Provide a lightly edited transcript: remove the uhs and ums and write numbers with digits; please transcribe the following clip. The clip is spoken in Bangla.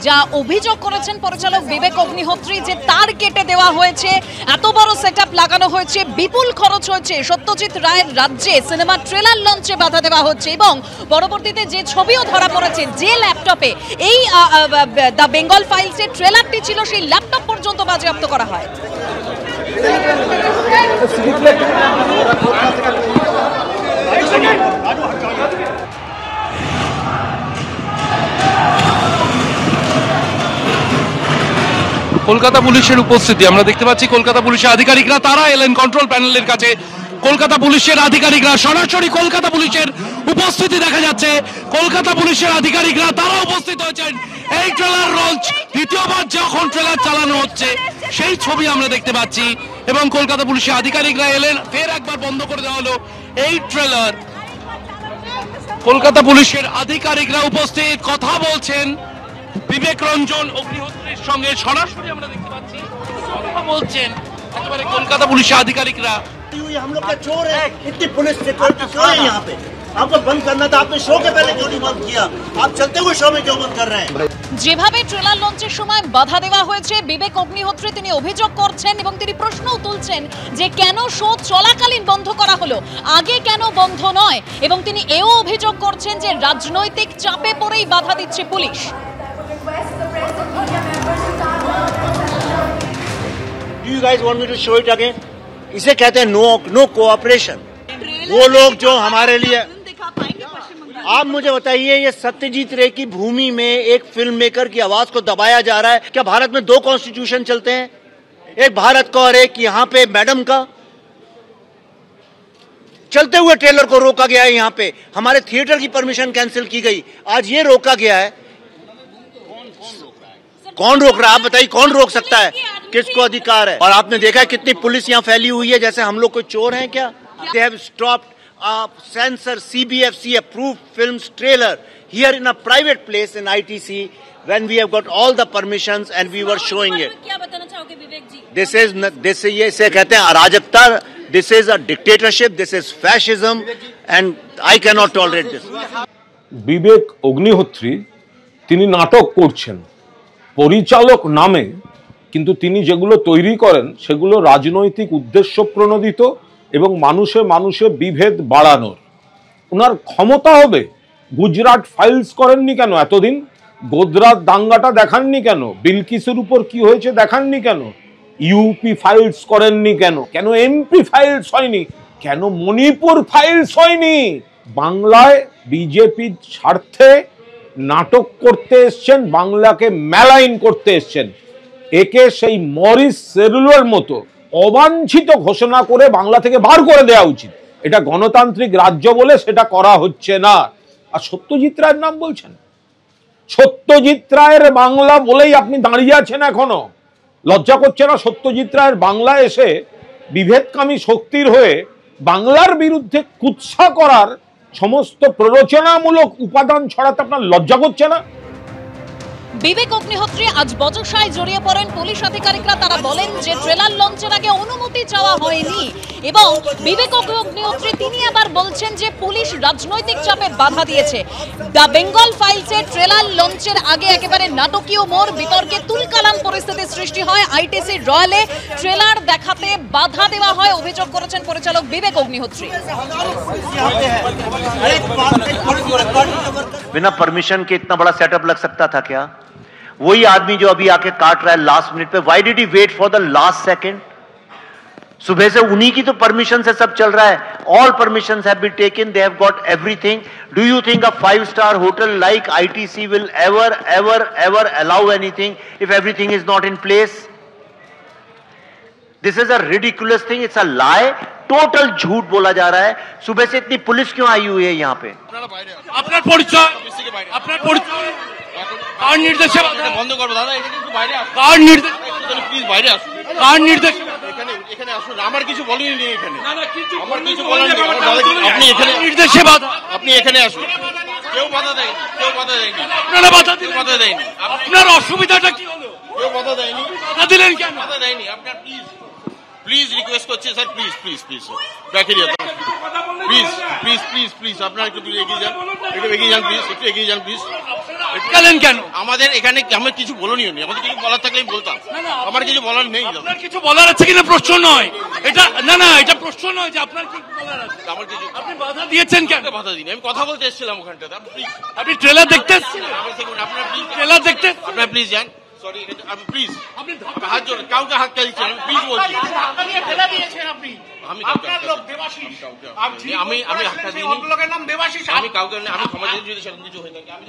যা অভিযোগ করেছেন পরিচালক বিবেক অগ্নিহোত্রী যে তার কেটে দেওয়া হয়েছে, এত বড় সেটআপ লাগানো হয়েছে, বিপুল খরচ হয়েছে, সত্যজিৎ রায়ের রাজ্যে সিনেমা ট্রেলার লঞ্চে বাধা দেওয়া হচ্ছে এবং পরবর্তীতে যে ছবিও ধরা পড়েছে, যে ল্যাপটপে এই দ্য বেঙ্গল ফাইলসের ট্রেলারটি ছিল সেই ল্যাপটপ পর্যন্ত বাজেয়াপ্ত করা হয়। কলকাতা পুলিশের উপস্থিতি আমরা দেখতে পাচ্ছি। কলকাতা পুলিশের আধিকারিকরা তারা এলেন কন্ট্রোল প্যানেলের কাছে। কলকাতা পুলিশের আধিকারিকরা সরাসরি কলকাতা পুলিশের উপস্থিতি দেখা যাচ্ছে। কলকাতা পুলিশের আধিকারিকরা তারা উপস্থিত হয়েছেন। এই ট্রেলার লঞ্চ দ্বিতীয়বার যখন ট্রেলার চালানো হচ্ছে সেই ছবি আমরা দেখতে পাচ্ছি এবং কলকাতা পুলিশের আধিকারিকরা এলেন, ফের একবার বন্ধ করে দেওয়া হলো এই ট্রেলার। কলকাতা পুলিশের আধিকারিকরা উপস্থিত কথা বলছেন বিবেক রঞ্জন অগ্নিহোত্রীর সঙ্গে, সরাসরি আমরা দেখতে পাচ্ছি কথা বলছেন একেবারে কলকাতা পুলিশের আধিকারিকরা। हम लोग का चोर है, इतनी पुलिस सिक्योरिटी क्यों है यहाँ पे? आपको बंद करना था, आपने शो के पहले क्यों नहीं बंद किया? आप चलते हुए शो में क्यों बंद कर रहे हैं? যেভাবে ট্রেলার লঞ্চের সময় বাধা দেওয়া হয়েছে, বিবেক অগ্নিহোত্রী তিনি অভিযোগ করছেন এবং তিনি প্রশ্নও তুলছেন যে কেন শো চলাকালীন বন্ধ করা হলো, আগে কেন বন্ধ নয়, এবং তিনি এও অভিযোগ করছেন যে রাজনৈতিক চাপে পড়েই বাধা দিচ্ছে police. Do you guys want me to show it again? इसे कहते हैं नो कोऑपरेशन। वो लोग जो हमारे लिए, आप मुझे बताइए, ये सत्यजीत रे की भूमि में एक फिल्म मेकर की आवाज को दबाया जा रहा है। क्या भारत में दो कॉन्स्टिट्यूशन चलते हैं, एक भारत का और एक यहाँ पे मैडम का? चलते हुए ट्रेलर को रोका गया है। यहाँ पे हमारे थिएटर की परमिशन कैंसिल की गई, आज ये रोका गया है। कौन रोक रहा है? आप बताइए, कौन रोक सकता है? किसको अधिकार है? और आपने देखा है कितनी पुलिस यहाँ फैली हुई है, जैसे हम लोग कोई चोर हैं क्या? They have stopped a censor CBFC approved films trailer here in a private place in ITC when we have got all the permissions and we were showing it. क्या बताना चाहोगे विवेक जी? This is ये इसे कहते हैं अराजकता, this is a dictatorship, this is fascism and I cannot tolerate this. বিবেক অগ্নিহোত্রী তিনি নাটক করছেন পরিচালক নামে, কিন্তু তিনি যেগুলো তৈরি করেন সেগুলো রাজনৈতিক উদ্দেশ্য প্রণোদিত এবং মানুষে মানুষে বিভেদ বাড়ানোর। ওনার ক্ষমতা হবে। গুজরাট ফাইলস করেননি কেন এতদিন? গোদরাত দাঙ্গাটা দেখাননি কেন? বিলকিসের উপর কি হয়েছে দেখাননি কেন? ইউপি ফাইলস করেননি কেন? কেন এমপি ফাইলস হয়নি? কেন মণিপুর ফাইলস হয়নি? বাংলায় বিজেপির স্বার্থে নাটক করতে এসছেন, বাংলাকে মেলাইন করতে এসছেন। একে সেই মরিস সেরুলোর মতো অবাঞ্ছিত ঘোষণা করে বাংলা থেকে বার করে দেওয়া উচিত। এটা গণতান্ত্রিক রাজ্য বলে সেটা করা হচ্ছে না। আর সত্যজিৎ রায়ের নাম বলছেন, সত্যজিৎ রায়ের বাংলা বলেই আপনি দাঁড়িয়ে আছেন এখনো? লজ্জা করছে না সত্যজিৎ রায়ের বাংলা এসে বিভেদকামী শক্তির হয়ে বাংলার বিরুদ্ধে কুৎসা করার সমস্ত প্ররোচনামূলক উপাদান ছড়াতে আপনার লজ্জা করছে না? বিবেক অগ্নিহোত্রী আজ বচসায় জড়িয়ে পড়েন পুলিশ আধিকারিকরা। তারা বলেন যে ট্রেলার লঞ্চের আগে অনুমতি চাওয়া হয়নি এবং বিবেক অগ্নিহোত্রী তিনি আবার বলছেন যে পুলিশ রাজনৈতিক চাপে বাধা দিয়েছে। দ্য বেঙ্গল ফাইলসের ট্রেলার লঞ্চের আগে একেবারে নাটকীয় মোড়, বিতর্কে তুলকালাম পরিস্থিতির সৃষ্টি হয়। আইটিসি রয়্যালে ট্রেলার দেখাতে বাধা দেওয়া হয়, অভিযোগ করেছেন পরিচালক বিবেক অগ্নিহোত্রী। बिना परमिशन के इतना बड़ा सेटअप लग सकता था क्या? वही आदमी जो अभी आके काट रहा है लास्ट मिनट पे, why did he wait for the last second? सुबह से उन्हीं की तो परमिशन से सब चल रहा है। All permissions have been taken, they have got everything. Do you think a 5-star hotel like ITC will ever allow anything if everything is not in place? This is a ridiculous thing, it's a lie, total झूठ बोला जा रहा है। सुबह से इतनी पुलिस क्यों आई हुई है यहाँ पे? আপনার পরিচয়, আপনার পরিচয় কার নির্দেশে বন্ধ করব দাদা? এটা একটু বাইরে আসুন। কার নির্দেশ? প্লিজ বাইরে আসুন। কার নির্দেশ? এখানে আসুন। আমার কিছু বলেনি নেই এখানে। না না, কিছু আমার কিছু বলার নেই। আপনি এখানে নির্দেশে বাধা, আপনি এখানে আসুন। কেউ বাধা দেয়নি, কেউ বাধা দেয়নি। আপনারা বাধা দিলেন? বাধা দেয়নি। আপনার অসুবিধাটা কি হলো? কেউ বাধা দেয়নি। বাধা দিলেন কেন? বাধা দেয়নি। আপনার প্লিজ প্লিজ রিকোয়েস্ট করছি sir, please please please back area please please please please আপনারা একটু এগিয়ে যান, একটু এগিয়ে যান প্লিজ, একটু এগিয়ে যান প্লিজ। গেলেন কেন? আমাদের এখানে আমার কিছু বলনীয় নেই, আমাদের কিছু বলার থাকলে আমি বলতাম, আমার কিছু বলার নেই। আপনার কিছু বলার আছে কিনা প্রশ্ন নয় এটা, না না এটা প্রশ্ন নয় যে আপনার কি বলার আছে। আমার কিছু, আপনি বাধা দিয়েছেন কেন? বাধা দিন, আমি কথা বলতে এসেছিলাম ওখানটাতে। আপনি ট্রেলার দেখতে এসেছিলেন? আপনারা প্লিজ ট্রেলার দেখতে, আপনারা প্লিজ যান। সরি, আমি প্লিজ হাত জোড়ে, কাউকে হাত দিচ্ছেন, আমি প্লিজ বলছি। আমি আমি হাতটা দিইনি, আমি কাউকে, আমি ক্ষমা যদি সেরকম কিছু হয়ে থাকে আমি